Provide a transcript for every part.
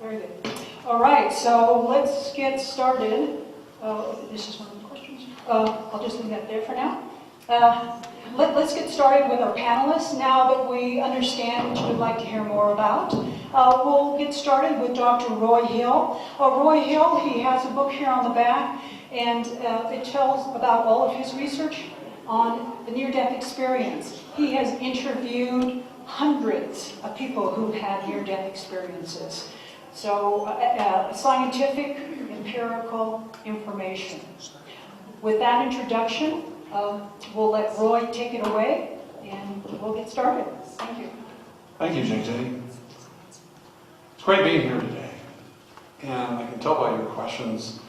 Very good. All right, so let's get started. This is one of the questions. I'll just leave that there for now. Let's get started with our panelists now that we understand what you would like to hear more about. We'll get started with Dr. Roy Hill. Roy Hill, he has a book here on the back, and it tells about all of his research on the near-death experience. He has interviewed hundreds of people who've had near-death experiences. So scientific, empirical information. With that introduction, we'll let Roy take it away, and we'll get started. Thank you. Thank you, JJ. It's great being here today. And I can tell by your questions,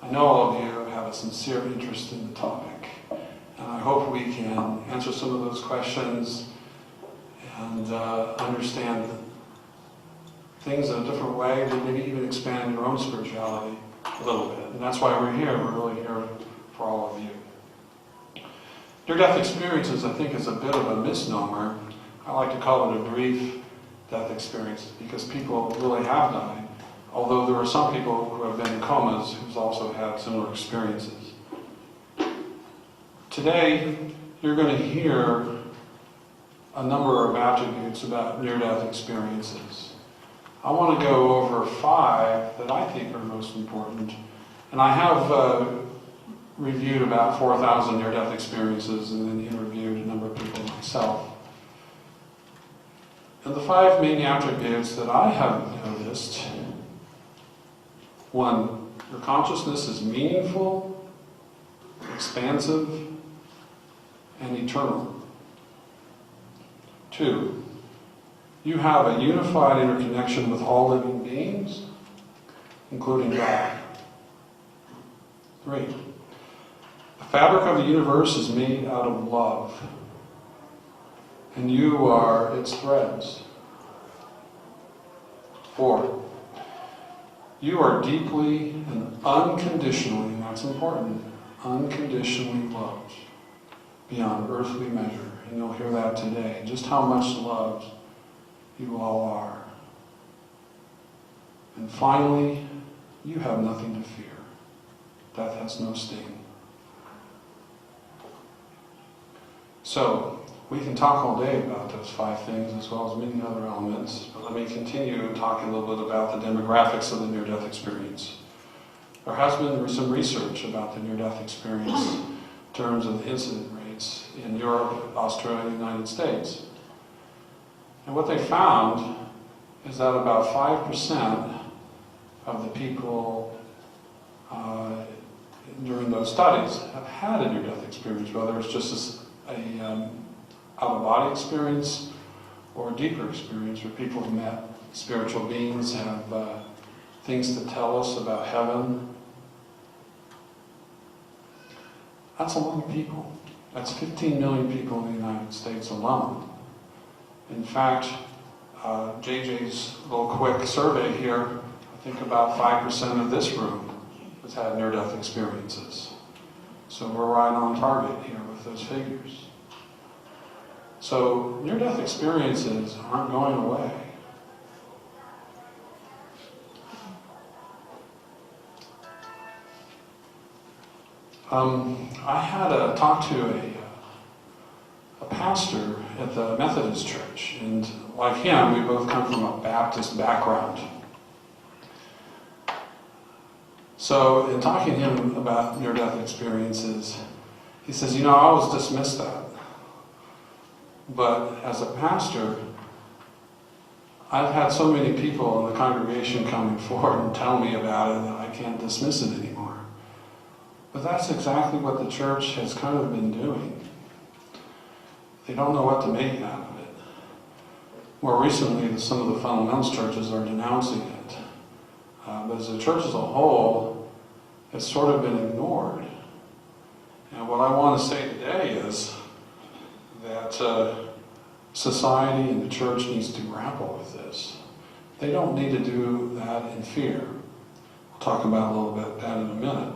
I know all of you have a sincere interest in the topic. And I hope we can answer some of those questions and understand things in a different way, maybe even expand your own spirituality a little bit. And that's why we're here. We're really here for all of you. Near-death experiences, I think, is a bit of a misnomer. I like to call it a brief death experience because people really have died, although there are some people who have been in comas who've also had similar experiences. Today, you're going to hear a number of attributes about near-death experiences. I want to go over 5 that I think are most important. And I have reviewed about 4,000 near-death experiences and then interviewed a number of people myself. And the 5 main attributes that I have noticed: 1, your consciousness is meaningful, expansive, and eternal. 2, you have a unified interconnection with all living beings, including God. 3, the fabric of the universe is made out of love, and you are its threads. 4, you are deeply and unconditionally, and that's important, unconditionally loved beyond earthly measure. And you'll hear that today, just how much loved you all are. And finally, you have nothing to fear. Death has no sting. So, we can talk all day about those 5 things as well as many other elements, but let me continue and talk a little bit about the demographics of the near-death experience. There has been some research about the near-death experience in terms of incident rates in Europe, Australia, and the United States. And what they found is that about 5% of the people during those studies have had a near-death experience, whether it's just a out-of-body experience or a deeper experience where people have met spiritual beings, have things to tell us about heaven. That's a lot of people. That's 15 million people in the United States alone. In fact, JJ's little quick survey here, I think about 5% of this room has had near-death experiences. So we're right on target here with those figures. So near-death experiences aren't going away. I had a talk to a pastor at the Methodist Church, and like him, we both come from a Baptist background. So in talking to him about near-death experiences, he says, I always dismissed that. But as a pastor, I've had so many people in the congregation coming forward and tell me about it that I can't dismiss it anymore. But that's exactly what the church has kind of been doing. They don't know what to make out of it. More recently, some of the fundamentalist churches are denouncing it. But as a church as a whole, it's sort of been ignored. And what I want to say today is that society and the church needs to grapple with this. They don't need to do that in fear. We'll talk about a little bit that in a minute.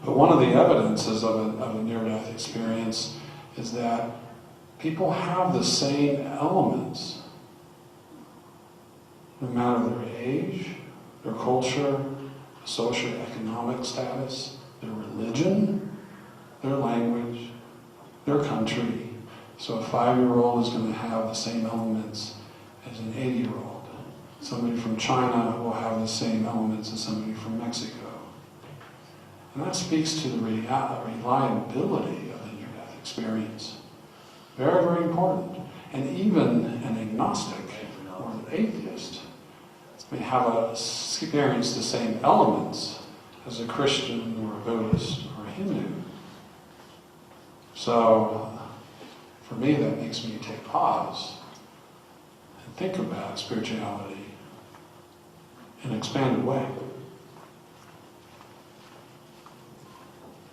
But one of the evidences of a near-death experience is that people have the same elements, no matter their age, their culture, socioeconomic status, their religion, their language, their country. So a 5-year-old is going to have the same elements as an 80-year-old. Somebody from China will have the same elements as somebody from Mexico. And that speaks to the reliability of the near-death experience. Very, very important. And even an agnostic or an atheist may have experienced the same elements as a Christian or a Buddhist or a Hindu. So, for me, that makes me take pause and think about spirituality in an expanded way.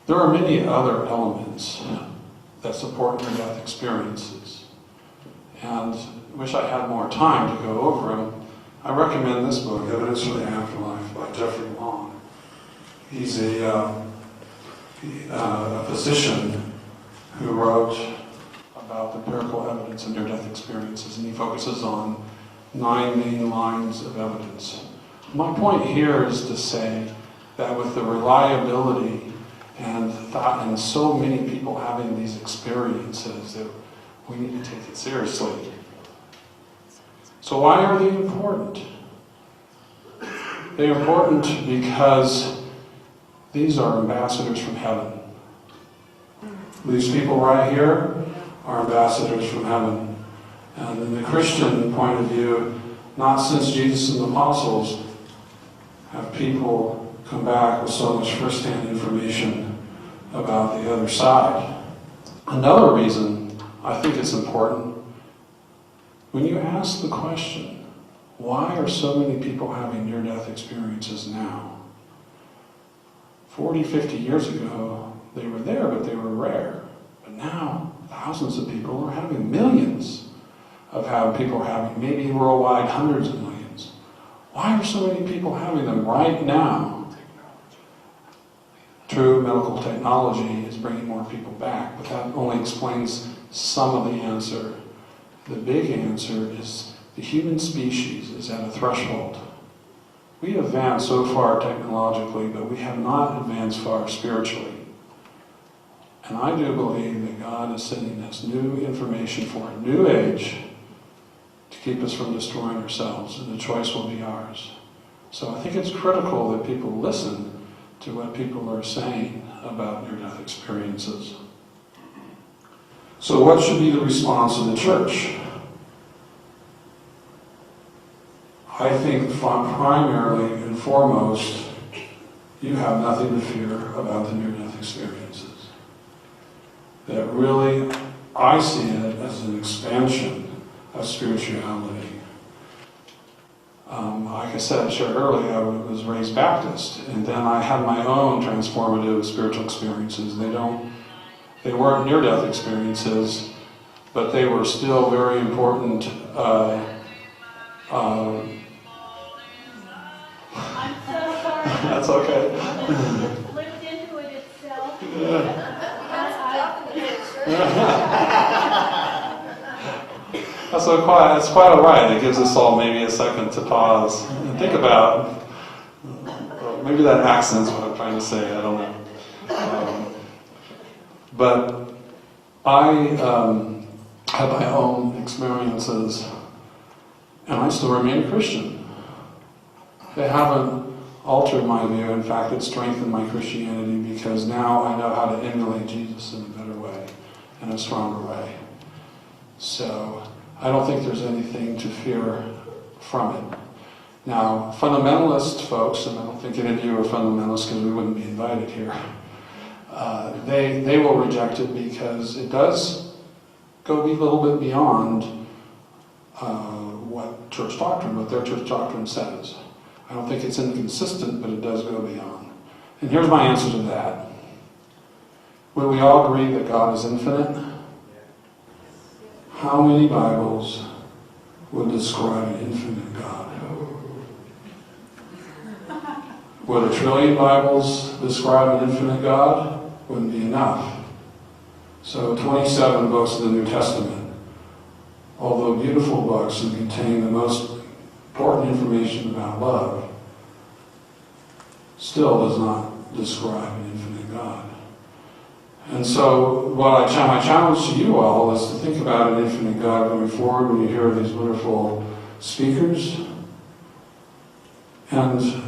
There are many other elements that support near-death experiences, and I wish I had more time to go over them. I recommend this book, Evidence for the Afterlife, by Jeffrey Long. He's a physician who wrote about the empirical evidence of near-death experiences, and he focuses on 9 main lines of evidence. My point here is to say that with the reliability and so many people having these experiences, that we need to take it seriously. So why are they important? They're important because these are ambassadors from heaven. These people right here are ambassadors from heaven. And in the Christian point of view, not since Jesus and the apostles have people come back with so much first-hand information about the other side. Another reason I think it's important, when you ask the question, why are so many people having near-death experiences now? 40, 50 years ago, they were there, but they were rare. But now, thousands of people are having, millions of people having, maybe worldwide hundreds of millions. Why are so many people having them right now? True, medical technology is bringing more people back, but that only explains some of the answer. The big answer is the human species is at a threshold. We have advanced so far technologically, but we have not advanced far spiritually. And I do believe that God is sending us new information for a new age to keep us from destroying ourselves, and the choice will be ours. So I think it's critical that people listen to what people are saying about near-death experiences. So what should be the response of the church? I think primarily and foremost, you have nothing to fear about the near-death experiences. That really, I see it as an expansion of spirituality. Like I said, shared earlier, I was raised Baptist, and then I had my own transformative spiritual experiences. They weren't near-death experiences, but they were still very important. I'm so sorry. That's okay. It flipped into it itself. That's so quiet. It's quite all right. It gives us all maybe a second to pause and think about. Maybe that accent's what I'm trying to say. I don't know. But I had my own experiences, and I still remain a Christian. They haven't altered my view. In fact, it's strengthened my Christianity because now I know how to emulate Jesus in a better way, in a stronger way. So I don't think there's anything to fear from it. Now, fundamentalist folks, and I don't think any of you are fundamentalists because we wouldn't be invited here, they will reject it because it does go a little bit beyond what their church doctrine says. I don't think it's inconsistent, but it does go beyond. And here's my answer to that. Would we all agree that God is infinite? How many Bibles would describe an infinite God? Would 1 trillion Bibles describe an infinite God? Wouldn't be enough. So 27 books of the New Testament, although beautiful books and contain the most important information about love, still does not describe an infinite God. And so my challenge to you all is to think about an infinite God going forward when you hear these wonderful speakers. And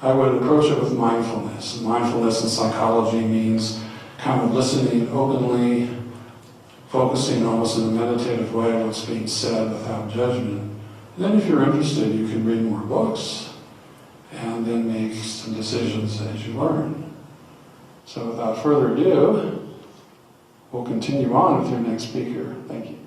I would approach it with mindfulness. Mindfulness in psychology means kind of listening openly, focusing almost in a meditative way on what's being said without judgment. And then if you're interested, you can read more books and then make some decisions as you learn. So without further ado, we'll continue on with your next speaker. Thank you.